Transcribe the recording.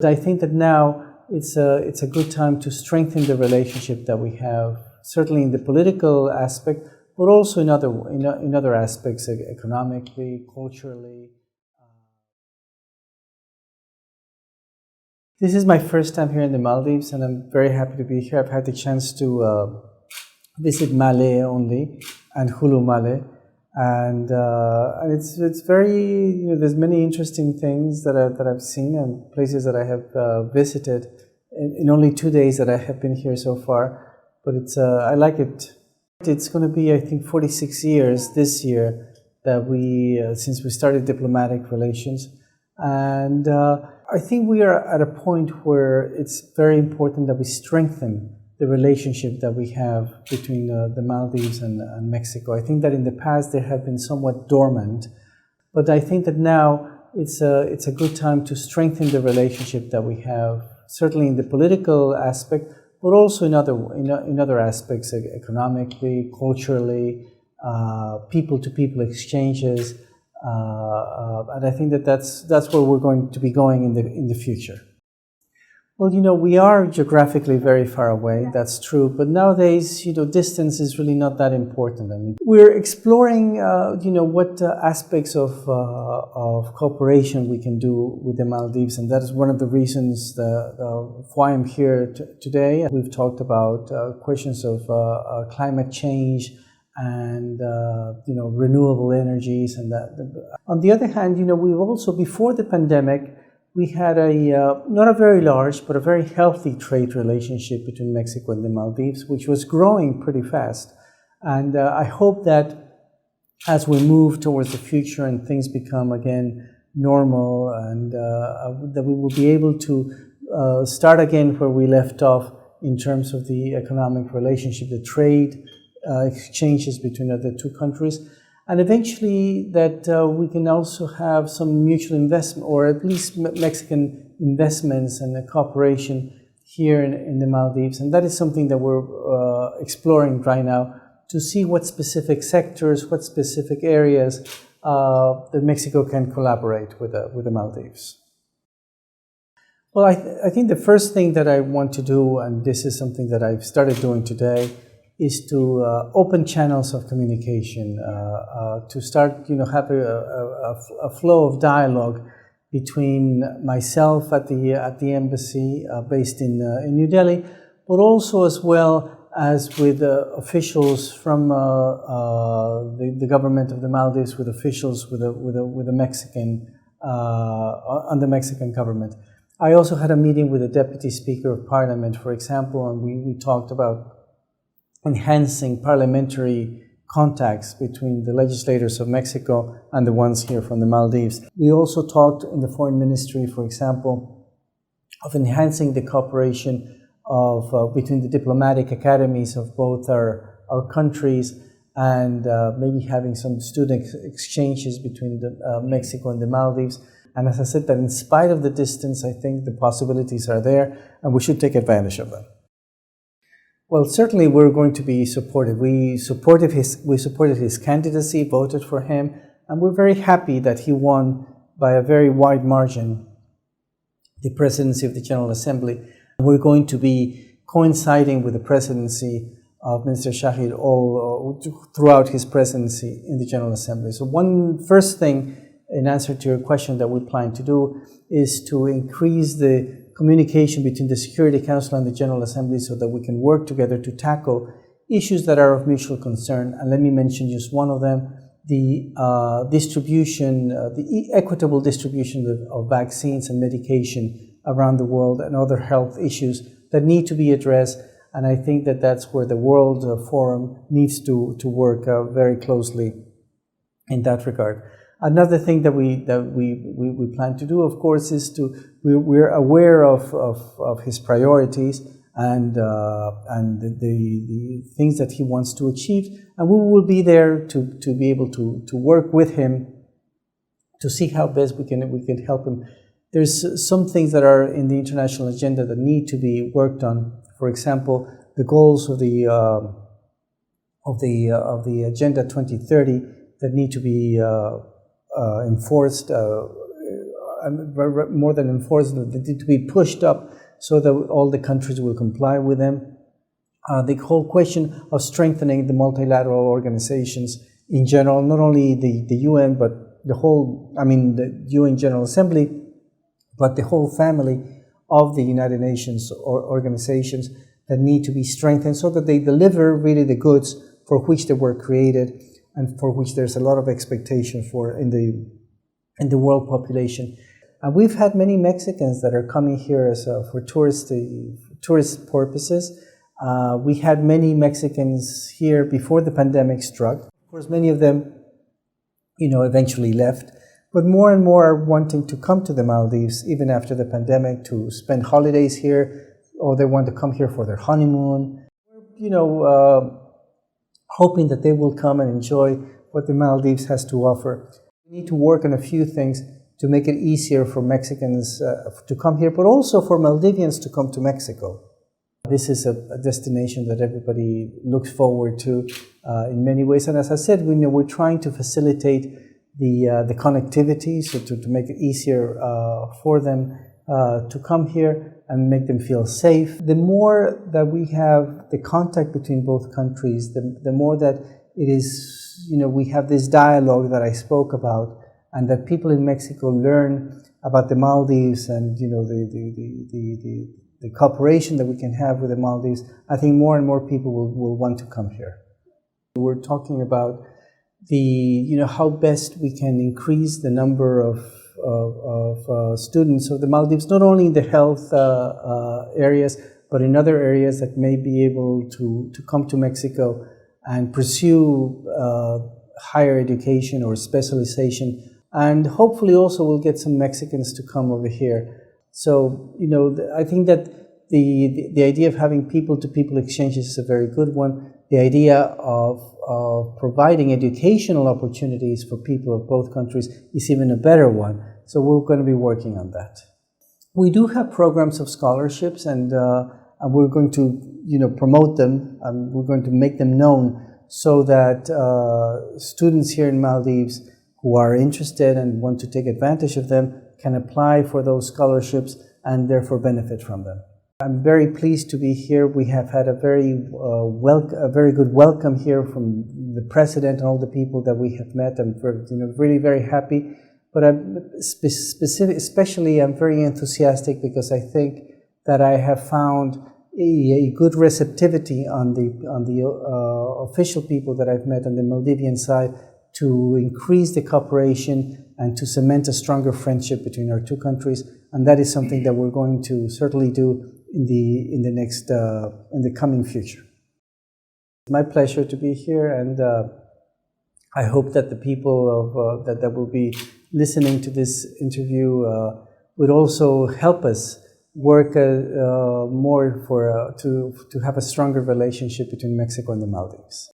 I think that now it's a good time to strengthen the relationship that we have, certainly in the political aspect, but also in other aspects, economically, culturally. This is my first time here in the Maldives, and I'm very happy to be here. I've had the chance to visit Malé only and Hulu Malé, and it's very, there's many interesting things that I've seen and places that I have visited in only 2 days that I have been here so far. But I like it. It's going to be, I think, 46 years this year that since we started diplomatic relations, and I think we are at a point where it's very important that we strengthen the relationship that we have between the Maldives and Mexico. I think that in the past they have been somewhat dormant, but I think that now it's a good time to strengthen the relationship that we have, certainly in the political aspect, but also in other aspects, economically, culturally, people-to-people exchanges, and I think that that's where we're going to be going in the future. Well, we are geographically very far away, that's true, but nowadays, distance is really not that important. I mean, we're exploring, what aspects of cooperation we can do with the Maldives, and that is one of the reasons why I'm here today. We've talked about questions of climate change and, renewable energies and that. On the other hand, we've also, before the pandemic, we had not a very large, but a very healthy trade relationship between Mexico and the Maldives, which was growing pretty fast. And I hope that as we move towards the future and things become again normal, and that we will be able to start again where we left off in terms of the economic relationship, the trade exchanges between the two countries. And eventually that we can also have some mutual investment, or at least Mexican investments and cooperation here in the Maldives. And that is something that we're exploring right now to see what specific sectors, what specific areas that Mexico can collaborate with the Maldives. Well, I think the first thing that I want to do, and this is something that I've started doing today, is to open channels of communication, to start, have a flow of dialogue between myself at the embassy based in New Delhi, but also as well as with officials from the government of the Maldives, with officials with the Mexican on the Mexican government. I also had a meeting with the Deputy Speaker of Parliament, for example, and we talked about enhancing parliamentary contacts between the legislators of Mexico and the ones here from the Maldives. We also talked in the Foreign Ministry, for example, of enhancing the cooperation between the diplomatic academies of both our countries, and maybe having some student exchanges between Mexico and the Maldives. And as I said, that in spite of the distance, I think the possibilities are there, and we should take advantage of them. Well, certainly we're going to be supportive. We supported his candidacy, voted for him, and we're very happy that he won by a very wide margin the presidency of the General Assembly. We're going to be coinciding with the presidency of Minister Shahid all throughout his presidency in the General Assembly. So one first thing, in answer to your question, that we plan to do is to increase the communication between the Security Council and the General Assembly so that we can work together to tackle issues that are of mutual concern. And let me mention just one of them, the distribution, the equitable distribution of vaccines and medication around the world, and other health issues that need to be addressed. And I think that that's where the World Forum needs to work very closely in that regard. Another thing that we plan to do, of course, is we're aware of his priorities and the things that he wants to achieve, and we will be there to be able to work with him to see how best we can help him. There's some things that are in the international agenda that need to be worked on. For example, the goals of the Agenda 2030 that need to be enforced more than enforced, they need to be pushed up so that all the countries will comply with them. The whole question of strengthening the multilateral organizations in general, not only the UN, but the UN General Assembly, but the whole family of the United Nations organizations that need to be strengthened so that they deliver really the goods for which they were created and for which there's a lot of expectation for in the world population. And we've had many Mexicans that are coming here for tourist purposes. We had many Mexicans here before the pandemic struck. Of course, many of them, eventually left. But more and more are wanting to come to the Maldives, even after the pandemic, to spend holidays here, or they want to come here for their honeymoon. Hoping that they will come and enjoy what the Maldives has to offer. We need to work on a few things to make it easier for Mexicans to come here, but also for Maldivians to come to Mexico. This is a destination that everybody looks forward to in many ways. And as I said, we're trying to facilitate the connectivity, so to make it easier for them to come here and make them feel safe. The more that we have the contact between both countries, the more that it is, we have this dialogue that I spoke about, and that people in Mexico learn about the Maldives and, the cooperation that we can have with the Maldives. I think more and more people will want to come here. We're talking about how best we can increase the number of students of the Maldives, not only in the health areas, but in other areas that may be able to come to Mexico and pursue higher education or specialization. And hopefully also we'll get some Mexicans to come over here. So, I think that the idea of having people-to-people exchanges is a very good one. The idea of providing educational opportunities for people of both countries is even a better one. So we're going to be working on that. We do have programs of scholarships, and we're going to promote them, and we're going to make them known so that students here in Maldives who are interested and want to take advantage of them can apply for those scholarships and therefore benefit from them. I'm very pleased to be here. We have had a very good welcome here from the president and all the people that we have met. I'm really very happy. But especially I'm very enthusiastic because I think that I have found a good receptivity on the official people that I've met on the Maldivian side to increase the cooperation and to cement a stronger friendship between our two countries, and that is something that we're going to certainly do in the coming future. It's my pleasure to be here, and I hope that the people that will be listening to this interview would also help us work more to have a stronger relationship between Mexico and the Maldives.